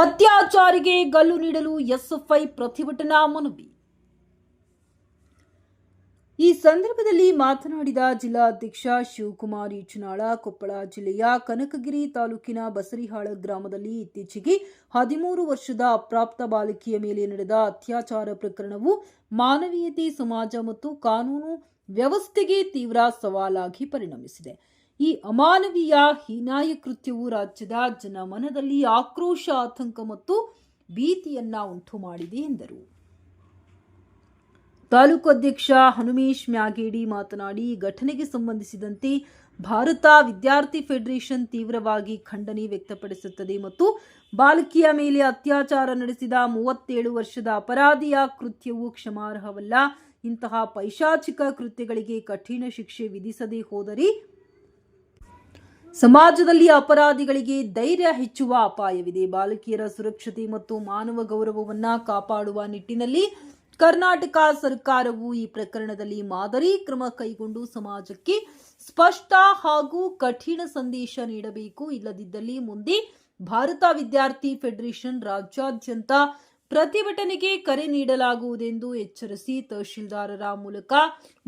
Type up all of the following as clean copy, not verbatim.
ಅತ್ಯಾಚಾರಿಗೆ ಗಲ್ಲು ನೀಡಲು ಎಸ್ಎಫ್ಐ ಪ್ರತಿಭಟನಾ ಮನವಿ. ಈ ಸಂದರ್ಭದಲ್ಲಿ ಮಾತನಾಡಿದ ಜಿಲ್ಲಾಧ್ಯಕ್ಷ ಶಿವಕುಮಾರ್ ಈಚನಾಳ, ಕೊಪ್ಪಳ ಜಿಲ್ಲೆಯ ಕನಕಗಿರಿ ತಾಲೂಕಿನ ಬಸರಿಹಾಳ ಗ್ರಾಮದಲ್ಲಿ ಇತ್ತೀಚೆಗೆ 13 ವರ್ಷದ ಅಪ್ರಾಪ್ತ ಬಾಲಕಿಯ ಮೇಲೆ ನಡೆದ ಅತ್ಯಾಚಾರ ಪ್ರಕರಣವು ಮಾನವೀಯತೆ, ಸಮಾಜ ಮತ್ತು ಕಾನೂನು ವ್ಯವಸ್ಥೆಗೆ ತೀವ್ರ ಸವಾಲಾಗಿ ಪರಿಣಮಿಸಿದೆ. ಈ ಅಮಾನವೀಯ ಹೀನಾಯ ಕೃತ್ಯವು ರಾಜ್ಯದ ಜನಮನದಲ್ಲಿ ಆಕ್ರೋಶ, ಆತಂಕ ಮತ್ತು ಭೀತಿಯನ್ನ ಉಂಟು ಮಾಡಿದೆ ಎಂದರು. ತಾಲೂಕು ಅಧ್ಯಕ್ಷ ಹನುಮೇಶ್ ಮ್ಯಾಗೇಡಿ ಮಾತನಾಡಿ, ಘಟನೆಗೆ ಸಂಬಂಧಿಸಿದಂತೆ ಭಾರತ ವಿದ್ಯಾರ್ಥಿ ಫೆಡರೇಷನ್ ತೀವ್ರವಾಗಿ ಖಂಡನೆ ವ್ಯಕ್ತಪಡಿಸುತ್ತದೆ ಮತ್ತು ಬಾಲಕಿಯ ಮೇಲೆ ಅತ್ಯಾಚಾರ ನಡೆಸಿದ 37 ವರ್ಷದ ಅಪರಾಧಿಯ ಕೃತ್ಯವು ಕ್ಷಮಾರ್ಹವಲ್ಲ. ಇಂತಹ ಪೈಶಾಚಿಕ ಕೃತ್ಯಗಳಿಗೆ ಕಠಿಣ ಶಿಕ್ಷೆ ವಿಧಿಸದೇ ಹೋದರೆ ಸಮಾಜದಲ್ಲಿ ಅಪರಾಧಿಗಳಿಗೆ ಧೈರ್ಯ ಹೆಚ್ಚುವ ಅಪಾಯವಿದೆ. ಬಾಲಕಿಯರ ಸುರಕ್ಷತೆ ಮತ್ತು ಮಾನವ ಗೌರವವನ್ನು ಕಾಪಾಡುವ ನಿಟ್ಟಿನಲ್ಲಿ ಕರ್ನಾಟಕ ಸರ್ಕಾರವು ಈ ಪ್ರಕರಣದಲ್ಲಿ ಮಾದರಿ ಕ್ರಮ ಕೈಗೊಂಡು ಸಮಾಜಕ್ಕೆ ಸ್ಪಷ್ಟ ಹಾಗೂ ಕಠಿಣ ಸಂದೇಶ ನೀಡಬೇಕು. ಇಲ್ಲದಿದ್ದಲ್ಲಿ ಮುಂದೆ ಭಾರತ ವಿದ್ಯಾರ್ಥಿ ಫೆಡರೇಷನ್ ರಾಜ್ಯಾದ್ಯಂತ ಪ್ರತಿಭಟನೆಗೆ ಕರೆ ನೀಡಲಾಗುವುದೆಂದು ಎಚ್ಚರಿಸಿ ತಹಶೀಲ್ದಾರರ ಮೂಲಕ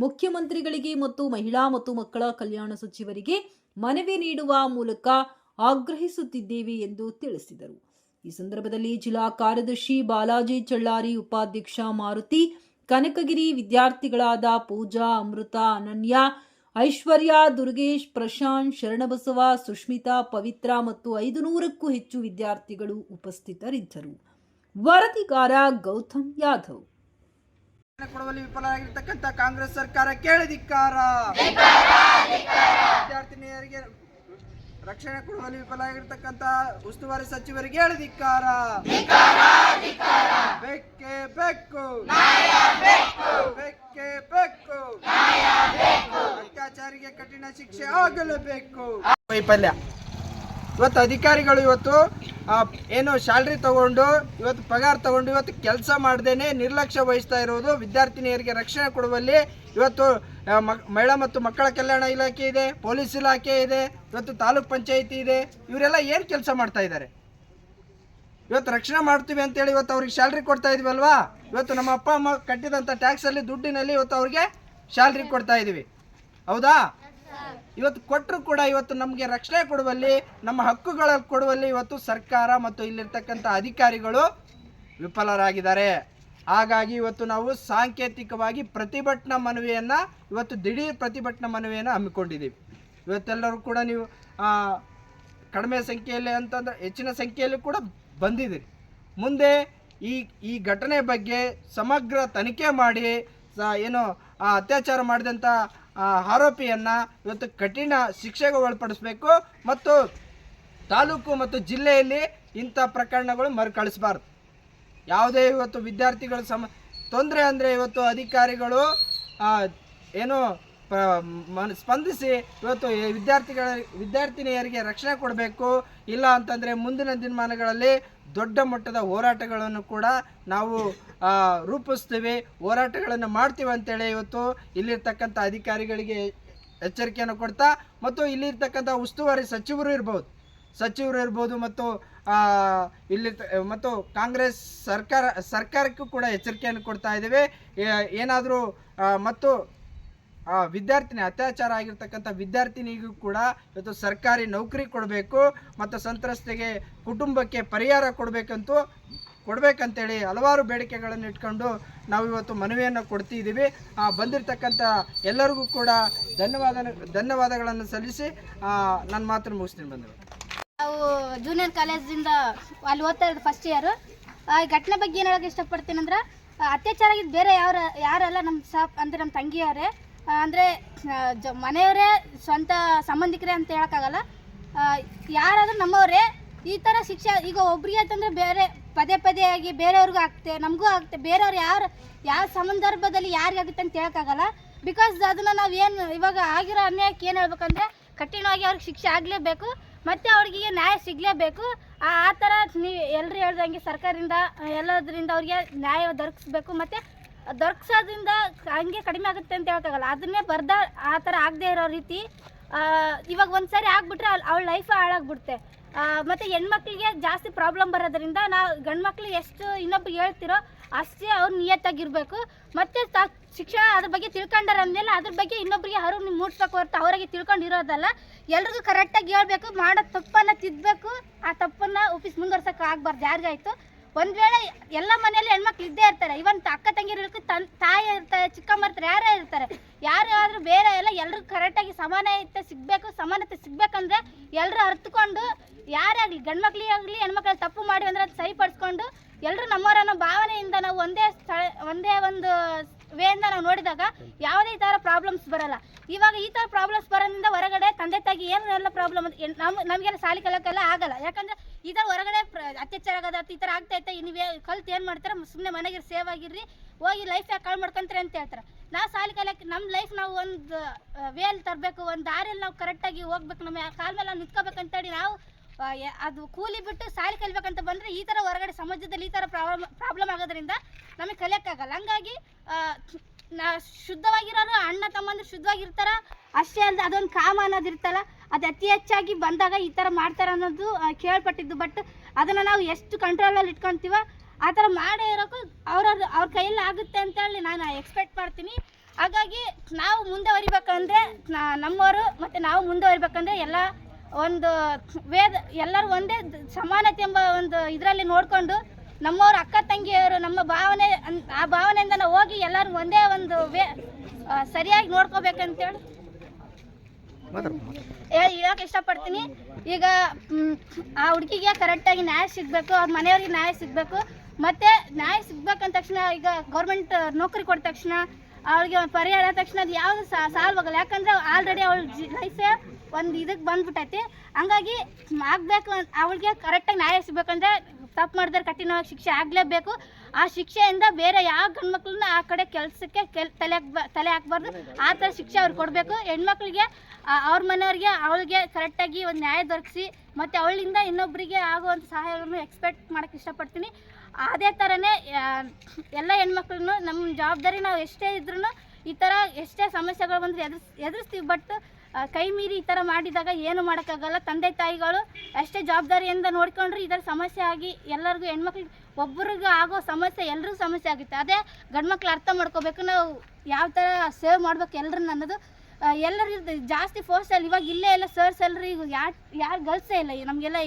ಮುಖ್ಯಮಂತ್ರಿಗಳಿಗೆ ಮತ್ತು ಮಹಿಳಾ ಮತ್ತು ಮಕ್ಕಳ ಕಲ್ಯಾಣ ಸಚಿವರಿಗೆ ಮನವಿ ನೀಡುವ ಮೂಲಕ ಆಗ್ರಹಿಸುತ್ತಿದ್ದೇವೆ ಎಂದು ತಿಳಿಸಿದರು. ಈ ಸಂದರ್ಭದಲ್ಲಿ ಜಿಲ್ಲಾ ಕಾರ್ಯದರ್ಶಿ ಬಾಲಾಜಿ ಚಳ್ಳಾರಿ, ಉಪಾಧ್ಯಕ್ಷ ಮಾರುತಿ, ಕನಕಗಿರಿ ವಿದ್ಯಾರ್ಥಿಗಳಾದ ಪೂಜಾ, ಅಮೃತ, ಅನನ್ಯ, ಐಶ್ವರ್ಯ, ದುರ್ಗೇಶ್, ಪ್ರಶಾಂತ್, ಶರಣಬಸವ, ಸುಷ್ಮಿತಾ, ಪವಿತ್ರ ಮತ್ತು 500ಕ್ಕೂ ಹೆಚ್ಚು ವಿದ್ಯಾರ್ಥಿಗಳು ಉಪಸ್ಥಿತರಿದ್ದರು. ವರದಿಗಾರ ಗೌತಮ್ ಯಾದವ್. ಕೊಡುವಲ್ಲಿ ವಿಫಲವಾಗಿರತಕ್ಕಂತ ಕಾಂಗ್ರೆಸ್ ಸರ್ಕಾರ ಕೇಳಿದಿಕ್ಕಾರ. ವಿದ್ಯಾರ್ಥಿನಿಯರಿಗೆ ರಕ್ಷಣೆ ಕೊಡುವಲ್ಲಿ ವಿಫಲವಾಗಿರತಕ್ಕಂತ ಉಸ್ತುವಾರಿ ಸಚಿವರಿಗೆ ಹೇಳಿದಿಕ್ಕಾರ. ಬೇಕೇ ಬೇಕು, ಬೇಕೇ ಬೇಕು, ಅತ್ಯಾಚಾರಿಗೆ ಕಠಿಣ ಶಿಕ್ಷೆ ಆಗಲೇಬೇಕು. ವೈಫಲ್ಯ ಇವತ್ತು ಅಧಿಕಾರಿಗಳು ಇವತ್ತು ಏನು ಸ್ಯಾಲ್ರಿ ತಗೊಂಡು ಇವತ್ತು ಪಗಾರ ತಗೊಂಡು ಇವತ್ತು ಕೆಲಸ ಮಾಡ್ದೇನೆ ನಿರ್ಲಕ್ಷ್ಯ ವಹಿಸ್ತಾ ಇರೋದು. ವಿದ್ಯಾರ್ಥಿನಿಯರಿಗೆ ರಕ್ಷಣೆ ಕೊಡುವಲ್ಲಿ ಇವತ್ತು ಮಹಿಳಾ ಮತ್ತು ಮಕ್ಕಳ ಕಲ್ಯಾಣ ಇಲಾಖೆ ಇದೆ, ಪೊಲೀಸ್ ಇಲಾಖೆ ಇದೆ, ಇವತ್ತು ತಾಲೂಕ್ ಪಂಚಾಯಿತಿ ಇದೆ. ಇವರೆಲ್ಲ ಏನು ಕೆಲಸ ಮಾಡ್ತಾ ಇದ್ದಾರೆ? ಇವತ್ತು ರಕ್ಷಣೆ ಮಾಡ್ತೀವಿ ಅಂತೇಳಿ ಇವತ್ತು ಅವ್ರಿಗೆ ಸ್ಯಾಲ್ರಿ ಕೊಡ್ತಾ ಇದೀವಲ್ವಾ? ಇವತ್ತು ನಮ್ಮ ಅಪ್ಪ ಅಮ್ಮ ಕಟ್ಟಿದಂಥ ಟ್ಯಾಕ್ಸಲ್ಲಿ ದುಡ್ಡಿನಲ್ಲಿ ಇವತ್ತು ಅವ್ರಿಗೆ ಸ್ಯಾಲ್ರಿ ಕೊಡ್ತಾ ಇದ್ದೀವಿ, ಹೌದಾ? ಇವತ್ತು ಕೊಟ್ಟರು ಕೂಡ ಇವತ್ತು ನಮಗೆ ರಕ್ಷಣೆ ಕೊಡುವಲ್ಲಿ, ನಮ್ಮ ಹಕ್ಕುಗಳ ಕೊಡುವಲ್ಲಿ ಇವತ್ತು ಸರ್ಕಾರ ಮತ್ತು ಇಲ್ಲಿರ್ತಕ್ಕಂಥ ಅಧಿಕಾರಿಗಳು ವಿಫಲರಾಗಿದ್ದಾರೆ. ಹಾಗಾಗಿ ಇವತ್ತು ನಾವು ಸಾಂಕೇತಿಕವಾಗಿ ಪ್ರತಿಭಟನಾ ಮನವಿಯನ್ನು ಇವತ್ತು ದಿಢೀರ್ ಪ್ರತಿಭಟನಾ ಮನವಿಯನ್ನು ಹಮ್ಮಿಕೊಂಡಿದ್ದೀವಿ. ಇವತ್ತೆಲ್ಲರೂ ಕೂಡ ನೀವು ಕಡಿಮೆ ಸಂಖ್ಯೆಯಲ್ಲಿ ಅಂತಂದ್ರೆ ಹೆಚ್ಚಿನ ಸಂಖ್ಯೆಯಲ್ಲಿ ಕೂಡ ಬಂದಿದ್ದೀರಿ. ಮುಂದೆ ಈ ಘಟನೆ ಬಗ್ಗೆ ಸಮಗ್ರ ತನಿಖೆ ಮಾಡಿ ಏನು ಅತ್ಯಾಚಾರ ಮಾಡಿದಂಥ ಆರೋಪಿಯನ್ನು ಇವತ್ತು ಕಠಿಣ ಶಿಕ್ಷೆಗೆ ಒಳಪಡಿಸಬೇಕು ಮತ್ತು ತಾಲೂಕು ಮತ್ತು ಜಿಲ್ಲೆಯಲ್ಲಿ ಇಂಥ ಪ್ರಕರಣಗಳು ಮರುಕಳಿಸಬಾರ್ದು. ಯಾವುದೇ ಇವತ್ತು ವಿದ್ಯಾರ್ಥಿಗಳು ತೊಂದರೆ ಅಂದರೆ ಇವತ್ತು ಅಧಿಕಾರಿಗಳು ಏನು ಸ್ಪಂದಿಸಿ ಇವತ್ತು ವಿದ್ಯಾರ್ಥಿನಿಯರಿಗೆ ರಕ್ಷಣೆ ಕೊಡಬೇಕು. ಇಲ್ಲ ಅಂತಂದರೆ ಮುಂದಿನ ದಿನಮಾನಗಳಲ್ಲಿ ದೊಡ್ಡ ಮಟ್ಟದ ಹೋರಾಟಗಳನ್ನು ಕೂಡ ನಾವು ರೂಪಿಸ್ತೀವಿ, ಹೋರಾಟಗಳನ್ನು ಮಾಡ್ತೀವಿ ಅಂತೇಳಿ ಇವತ್ತು ಇಲ್ಲಿರ್ತಕ್ಕಂಥ ಅಧಿಕಾರಿಗಳಿಗೆ ಎಚ್ಚರಿಕೆಯನ್ನು ಕೊಡ್ತಾ ಮತ್ತು ಇಲ್ಲಿರ್ತಕ್ಕಂಥ ಉಸ್ತುವಾರಿ ಸಚಿವರು ಇರ್ಬೋದು ಮತ್ತು ಮತ್ತು ಕಾಂಗ್ರೆಸ್ ಸರ್ಕಾರಕ್ಕೂ ಕೂಡ ಎಚ್ಚರಿಕೆಯನ್ನು ಕೊಡ್ತಾ ಇದ್ದೇವೆ. ಏನಾದರೂ ಮತ್ತು ವಿದ್ಯಾರ್ಥಿನಿ ಅತ್ಯಾಚಾರ ಆಗಿರ್ತಕ್ಕಂಥ ವಿದ್ಯಾರ್ಥಿನಿಗೂ ಕೂಡ ಇವತ್ತು ಸರ್ಕಾರಿ ನೌಕರಿ ಕೊಡಬೇಕು ಮತ್ತು ಸಂತ್ರಸ್ತೆಗೆ ಕುಟುಂಬಕ್ಕೆ ಪರಿಹಾರ ಕೊಡಬೇಕಂತೇಳಿ ಹಲವಾರು ಬೇಡಿಕೆಗಳನ್ನು ಇಟ್ಕೊಂಡು ನಾವು ಇವತ್ತು ಮನವಿಯನ್ನು ಕೊಡ್ತಿದ್ದೀವಿ. ಬಂದಿರತಕ್ಕಂಥ ಎಲ್ಲರಿಗೂ ಕೂಡ ಧನ್ಯವಾದಗಳನ್ನು ಸಲ್ಲಿಸಿ ನನ್ನ ಮಾತನ್ನು ಮುಗಿಸ್ತೀನಿ. ನಾವು ಜೂನಿಯರ್ ಕಾಲೇಜಿಂದ ಅಲ್ಲಿ ಓದ್ತಾ ಇರೋದು ಫಸ್ಟ್ ಇಯರ್. ಈ ಘಟನೆ ಬಗ್ಗೆ ಏನು ಹೇಳೋಕೆ ಇಷ್ಟಪಡ್ತೀನಿ ಅಂದ್ರೆ, ಅತ್ಯಾಚಾರ ಆಗಿದ್ದು ಬೇರೆ ಯಾರಲ್ಲ, ನಮ್ಮ ನಮ್ಮ ತಂಗಿಯವರೇ, ಅಂದರೆ ಮನೆಯವರೇ, ಸ್ವಂತ ಸಂಬಂಧಿಕರೇ ಅಂತ ಹೇಳೋಕ್ಕಾಗಲ್ಲ. ಯಾರಾದರೂ ನಮ್ಮವರೇ. ಈ ಥರ ಶಿಕ್ಷೆ ಈಗ ಒಬ್ರಿಗೆ ಆಯ್ತಂದರೆ ಬೇರೆ ಪದೇ ಆಗಿ ಬೇರೆಯವ್ರಿಗೂ ಆಗ್ತೆ, ನಮಗೂ ಆಗ್ತೆ. ಬೇರೆಯವ್ರು ಯಾವ ಸಂದರ್ಭದಲ್ಲಿ ಯಾರಿಗಾಗುತ್ತೆ ಅಂತ ಹೇಳೋಕ್ಕಾಗಲ್ಲ. ಬಿಕಾಸ್ ಅದನ್ನು ನಾವು ಏನು ಇವಾಗ ಆಗಿರೋ ಅನ್ಯಾಯಕ್ಕೆ ಏನು ಹೇಳ್ಬೇಕಂದ್ರೆ, ಕಠಿಣವಾಗಿ ಅವ್ರಿಗೆ ಶಿಕ್ಷೆ ಆಗಲೇಬೇಕು ಮತ್ತು ಅವ್ರಿಗೆ ನ್ಯಾಯ ಸಿಗಲೇಬೇಕು. ಆ ಥರ ನೀವು ಎಲ್ಲರೂ ಹೇಳ್ದಂಗೆ ಸರ್ಕಾರದಿಂದ ಎಲ್ಲದರಿಂದ ಅವ್ರಿಗೆ ನ್ಯಾಯ ದೊರಕಿಸ್ಬೇಕು. ಮತ್ತು ದೊರಕಿಸೋದ್ರಿಂದ ಹಂಗೆ ಕಡಿಮೆ ಆಗುತ್ತೆ ಅಂತ ಹೇಳೋಕ್ಕಾಗಲ್ಲ. ಅದನ್ನೇ ಆ ಥರ ಆಗದೆ ಇರೋ ರೀತಿ ಇವಾಗ ಒಂದು ಸಾರಿ ಆಗ್ಬಿಟ್ರೆ ಅವಳ ಲೈಫ್ ಹಾಳಾಗ್ಬಿಡುತ್ತೆ. ಮತ್ತು ಹೆಣ್ಮಕ್ಳಿಗೆ ಜಾಸ್ತಿ ಪ್ರಾಬ್ಲಮ್ ಬರೋದ್ರಿಂದ ನಾವು ಗಂಡು ಮಕ್ಳಿಗೆ ಎಷ್ಟು ಇನ್ನೊಬ್ರಿಗೆ ಹೇಳ್ತಿರೋ ಅಷ್ಟೇ ಅವ್ರು ನಿಯತ್ತಾಗಿರಬೇಕು. ಮತ್ತು ಶಿಕ್ಷಣ ಅದ್ರ ಬಗ್ಗೆ ತಿಳ್ಕೊಂಡಾರ ಅಂದಮೇಲೆ ಅದ್ರ ಬಗ್ಗೆ ಇನ್ನೊಬ್ರಿಗೆ ಅವ್ರು ಮೂಡಿಸ್ಬೇಕು ಹೊರತು ಅವರಿಗೆ ತಿಳ್ಕೊಂಡಿರೋದಲ್ಲ. ಎಲ್ರಿಗೂ ಕರೆಕ್ಟಾಗಿ ಹೇಳ್ಬೇಕು, ಮಾಡೋ ತಪ್ಪನ್ನು ತಿದ್ದಬೇಕು. ಆ ತಪ್ಪನ್ನು ಮುಂದುವರ್ಸೋಕೆ ಆಗಬಾರ್ದು ಯಾರಿಗಾಯ್ತು. ಒಂದು ವೇಳೆ ಎಲ್ಲ ಮನೆಯಲ್ಲಿ ಹೆಣ್ಮಕ್ಳು ಇದ್ದೇ ಇರ್ತಾರೆ, ಇವನ್ ಅಕ್ಕ ತಂಗಿರು ತಾಯಿ ಇರ್ತಾರೆ, ಚಿಕ್ಕಮ್ಮ ಇರ್ತಾರೆ, ಯಾರೇ ಇರ್ತಾರೆ. ಯಾರು ಆದರೂ ಬೇರೆ ಎಲ್ಲ ಎಲ್ರಿಗೂ ಕರೆಕ್ಟಾಗಿ ಸಮಾನತೆ ಸಿಗಬೇಕಂದ್ರೆ ಎಲ್ಲರೂ ಅರ್ಥಕೊಂಡು ಯಾರೇ ಆಗಲಿ ಗಂಡು ಮಕ್ಳಿಗೆ ಆಗಲಿ ಹೆಣ್ಮಕ್ಳಲ್ಲಿ ತಪ್ಪು ಮಾಡಿ ಅಂದರೆ ಅದು ಸರಿಪಡಿಸ್ಕೊಂಡು ಎಲ್ಲರೂ ನಮ್ಮವರನ್ನೋ ಭಾವನೆಯಿಂದ ನಾವು ಒಂದೇ ಒಂದು ವೇಯಿಂದ ನಾವು ನೋಡಿದಾಗ ಯಾವುದೇ ಈ ಥರ ಪ್ರಾಬ್ಲಮ್ಸ್ ಬರಲ್ಲ. ಇವಾಗ ಈ ಥರ ಪ್ರಾಬ್ಲಮ್ಸ್ ಬರೋದ್ರಿಂದ ಹೊರಗಡೆ ತಂದೆ ತಾಯಿಗೆ ಏನೆಲ್ಲ ಪ್ರಾಬ್ಲಮ್ ನಮಗೆಲ್ಲ ಸಾಲಿ ಕಲಿಯೋಕ್ಕೆಲ್ಲ ಆಗಲ್ಲ. ಯಾಕಂದರೆ ಈ ಥರ ಹೊರಗಡೆ ಅತ್ಯಾಚಾರ ಆಗೋದು ಈ ಥರ ಆಗ್ತೈತೆ, ನೀವೇ ಕಲ್ತು ಏನು ಮಾಡ್ತಾರೆ, ಸುಮ್ಮನೆ ಮನೆಗೆ ಸೇವ್ ಆಗಿರ್ರಿ, ಹೋಗಿ ಲೈಫ್ ಯಾಕೆ ಕಾಳು ಮಾಡ್ಕೊಂತೀರಿ ಅಂತ ಹೇಳ್ತಾರೆ. ನಾವು ಸಾಲಿ ಕಲಿಯೋಕ್ಕೆ ನಮ್ಮ ಲೈಫ್ ನಾವು ಒಂದು ವೇಲ್ ತರಬೇಕು, ಒಂದು ದಾರಿಯಲ್ಲಿ ನಾವು ಕರೆಕ್ಟಾಗಿ ಹೋಗ್ಬೇಕು, ನಮ್ಮ ಕಾಲ ಮೇಲೆ ನಾವು ನಿಂತ್ಕೋಬೇಕಂತೇಳಿ ನಾವು ಅದು ಕೂಲಿ ಬಿಟ್ಟು ಸಾಲಿ ಕಲಿಬೇಕಂತ ಬಂದರೆ ಈ ಥರ ಹೊರಗಡೆ ಸಮಾಜದಲ್ಲಿ ಈ ಥರ ಪ್ರಾಬ್ಲಮ್ ಆಗೋದ್ರಿಂದ ನಮಗೆ ಕಲಿಯೋಕ್ಕಾಗಲ್ಲ. ಹಂಗಾಗಿ ಶುದ್ಧವಾಗಿರೋರು ಅಣ್ಣ ತಮ್ಮಂದ್ರೆ ಶುದ್ಧವಾಗಿರ್ತಾರ ಅಷ್ಟೇ ಅಲ್ಲದೆ ಅದೊಂದು ಕಾಮ ಅನ್ನೋದು ಇರ್ತಲ್ಲ, ಅದು ಅತಿ ಹೆಚ್ಚಾಗಿ ಬಂದಾಗ ಈ ಥರ ಮಾಡ್ತಾರೆ ಅನ್ನೋದು ಕೇಳ್ಪಟ್ಟಿದ್ದು. ಬಟ್ ಅದನ್ನು ನಾವು ಎಷ್ಟು ಕಂಟ್ರೋಲಲ್ಲಿ ಇಟ್ಕೊತೀವೋ ಆ ಥರ ಮಾಡೇ ಇರೋಕ್ಕೂ ಅವ್ರ ಕೈಯಲ್ಲಿ ಆಗುತ್ತೆ ಅಂತೇಳಿ ನಾನು ಎಕ್ಸ್ಪೆಕ್ಟ್ ಮಾಡ್ತೀನಿ. ಹಾಗಾಗಿ ನಾವು ಮುಂದುವರಿಬೇಕಂದ್ರೆ ನಮ್ಮವರು ಮತ್ತು ನಾವು ಮುಂದುವರಿಬೇಕಂದ್ರೆ ಎಲ್ಲ ಒಂದು ಎಲ್ಲರೂ ಒಂದೇ ಸಮಾನತೆ ಎಂಬ ಒಂದು ಇದರಲ್ಲಿ ನೋಡಿಕೊಂಡು ನಮ್ಮವ್ರ ಅಕ್ಕ ತಂಗಿಯವರು ನಮ್ಮ ಭಾವನೆ ಆ ಭಾವನೆಯಿಂದ ನಾವು ಹೋಗಿ ಎಲ್ಲರೂ ಒಂದೇ ಒಂದು ಸರಿಯಾಗಿ ನೋಡ್ಕೋಬೇಕಂತೇಳಿ ಹೇಳೋಕೆ ಇಷ್ಟಪಡ್ತೀನಿ. ಈಗ ಆ ಹುಡುಗಿಗೆ ಕರೆಕ್ಟಾಗಿ ನ್ಯಾಯ ಸಿಗಬೇಕು, ಅವ್ರ ಮನೆಯವ್ರಿಗೆ ನ್ಯಾಯ ಸಿಗಬೇಕು. ಮತ್ತು ನ್ಯಾಯ ಸಿಗ್ಬೇಕಂದ ತಕ್ಷಣ ಈಗ ಗೌರ್ಮೆಂಟ್ ನೌಕರಿ ಕೊಟ್ಟ ತಕ್ಷಣ ಅವಳಿಗೆ ಒಂದು ಪರಿಹಾರ ಆದ ತಕ್ಷಣ ಅದು ಯಾವುದು ಸಾಲ್ವ್ ಆಗಲ್ಲ. ಯಾಕಂದರೆ ಆಲ್ರೆಡಿ ಅವಳ ಲೈಫೇ ಒಂದು ಇದಕ್ಕೆ ಬಂದ್ಬಿಟ್ಟೈತಿ. ಹಂಗಾಗಿ ಆಗಬೇಕು, ಅವಳಿಗೆ ಕರೆಕ್ಟಾಗಿ ನ್ಯಾಯ ಸಿಗ್ಬೇಕಂದ್ರೆ ತಪ್ಪು ಮಾಡಿದ್ರೆ ಕಠಿಣವಾಗಿ ಶಿಕ್ಷೆ ಆಗಲೇಬೇಕು. ಆ ಶಿಕ್ಷೆಯಿಂದ ಬೇರೆ ಯಾವ ಗಂಡ್ಮಕ್ಳನ್ನ ಆ ಕಡೆ ಕೆಲಸಕ್ಕೆ ತಲೆ ಹಾಕ್ಬಾರ್ದು. ಆ ಥರ ಶಿಕ್ಷೆ ಅವ್ರು ಕೊಡಬೇಕು. ಹೆಣ್ಮಕ್ಳಿಗೆ ಅವ್ರ ಮನೆಯವ್ರಿಗೆ ಅವಳಿಗೆ ಕರೆಕ್ಟಾಗಿ ಒಂದು ನ್ಯಾಯ ದೊರಕಿಸಿ ಮತ್ತು ಅವಳಿಂದ ಇನ್ನೊಬ್ಬರಿಗೆ ಆಗುವಂಥ ಸಹಾಯವನ್ನು ಎಕ್ಸ್ಪೆಕ್ಟ್ ಮಾಡೋಕ್ಕೆ ಇಷ್ಟಪಡ್ತೀನಿ. ಅದೇ ಥರನೇ ಎಲ್ಲ ಹೆಣ್ಮಕ್ಳನ್ನು ನಮ್ಮ ಜವಾಬ್ದಾರಿ ನಾವು ಎಷ್ಟೇ ಇದ್ರೂ ಈ ಥರ ಎಷ್ಟೇ ಸಮಸ್ಯೆಗಳು ಬಂದರೆ ಎದುರಿಸ್ತೀವಿ. ಬಟ್ ಕೈ ಮೀರಿ ಈ ಥರ ಮಾಡಿದಾಗ ಏನು ಮಾಡೋಕ್ಕಾಗಲ್ಲ. ತಂದೆ ತಾಯಿಗಳು ಅಷ್ಟೇ ಜವಾಬ್ದಾರಿಯಿಂದ ನೋಡ್ಕೊಂಡ್ರೆ ಈ ಥರ ಸಮಸ್ಯೆ ಆಗಿ ಎಲ್ಲರಿಗೂ ಹೆಣ್ಮಕ್ಳಿಗೆ ಒಬ್ಬರಿಗೂ ಆಗೋ ಸಮಸ್ಯೆ ಎಲ್ರಿಗೂ ಸಮಸ್ಯೆ ಆಗುತ್ತೆ. ಅದೇ ಗಂಡ್ಮಕ್ಳು ಅರ್ಥ ಮಾಡ್ಕೋಬೇಕು, ನಾವು ಯಾವ ಥರ ಸೇವ್ ಮಾಡ್ಬೇಕು ಎಲ್ಲರನ್ನ ಅನ್ನೋದು. ಎಲ್ಲರೂ ಜಾಸ್ತಿ ಫೋರ್ಸಲ್ಲಿ ಇವಾಗ ಇಲ್ಲೇ ಎಲ್ಲ ಸರ್ಸ್ ಎಲ್ಲರೂ ಈಗ ಯಾರು ಗರ್ಲ್ಸೇ ಇಲ್ಲ, ನಮಗೆಲ್ಲ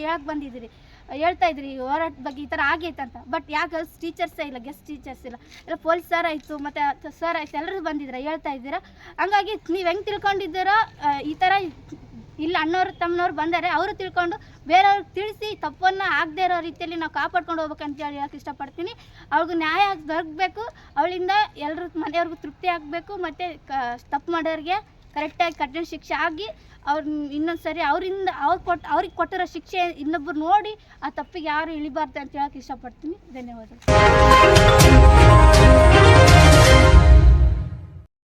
ಹೇಳ್ತಾ ಇದ್ರಿ ಹೋರಾಟ ಬಗ್ಗೆ ಈ ಥರ ಆಗೈತೆ ಅಂತ. ಬಟ್ ಯಾವ ಗರ್ಲ್ಸ್ ಟೀಚರ್ಸೇ ಇಲ್ಲ, ಗೆಸ್ಟ್ ಟೀಚರ್ಸ್ ಇಲ್ಲ, ಎಲ್ಲ ಪೊಲೀಸ್ ಸರ್ ಆಯಿತು ಮತ್ತು ಸರ್ ಆಯಿತು, ಎಲ್ಲರೂ ಬಂದಿದ್ದೀರಾ ಹೇಳ್ತಾ ಇದ್ದೀರಾ. ಹಂಗಾಗಿ ನೀವು ಹೆಂಗೆ ತಿಳ್ಕೊಂಡಿದ್ದೀರೋ ಈ ಥರ ಇಲ್ಲ ಅಣ್ಣವ್ರು ತಮ್ಮನವ್ರು ಬಂದರೆ ಅವರು ತಿಳ್ಕೊಂಡು ಬೇರೆಯವ್ರಿಗೆ ತಿಳಿಸಿ ತಪ್ಪನ್ನು ಆಗದೇ ಇರೋ ರೀತಿಯಲ್ಲಿ ನಾವು ಕಾಪಾಡ್ಕೊಂಡು ಹೋಗ್ಬೇಕಂತೇಳಿ ಹೇಳಕ್ಕೆ ಇಷ್ಟಪಡ್ತೀನಿ. ಅವ್ರಿಗೂ ನ್ಯಾಯ ದೊರಕಬೇಕು, ಅವಳಿಂದ ಎಲ್ಲರ ಮನೆಯವ್ರಿಗೂ ತೃಪ್ತಿ ಆಗಬೇಕು. ಮತ್ತು ತಪ್ಪು ಮಾಡೋರಿಗೆ ಕರೆಕ್ಟಾಗಿ ಕಠಿಣ ಶಿಕ್ಷೆ ಆಗಿ ಅವ್ರು ಇನ್ನೊಂದು ಸರಿ ಅವ್ರಿಗೆ ಕೊಟ್ಟಿರೋ ಶಿಕ್ಷೆ ಇನ್ನೊಬ್ಬರು ನೋಡಿ ಆ ತಪ್ಪಿಗೆ ಯಾರು ಇಳಿಬಾರ್ದು ಅಂತ ಹೇಳಕ್ಕೆ ಇಷ್ಟಪಡ್ತೀನಿ. ಧನ್ಯವಾದಗಳು.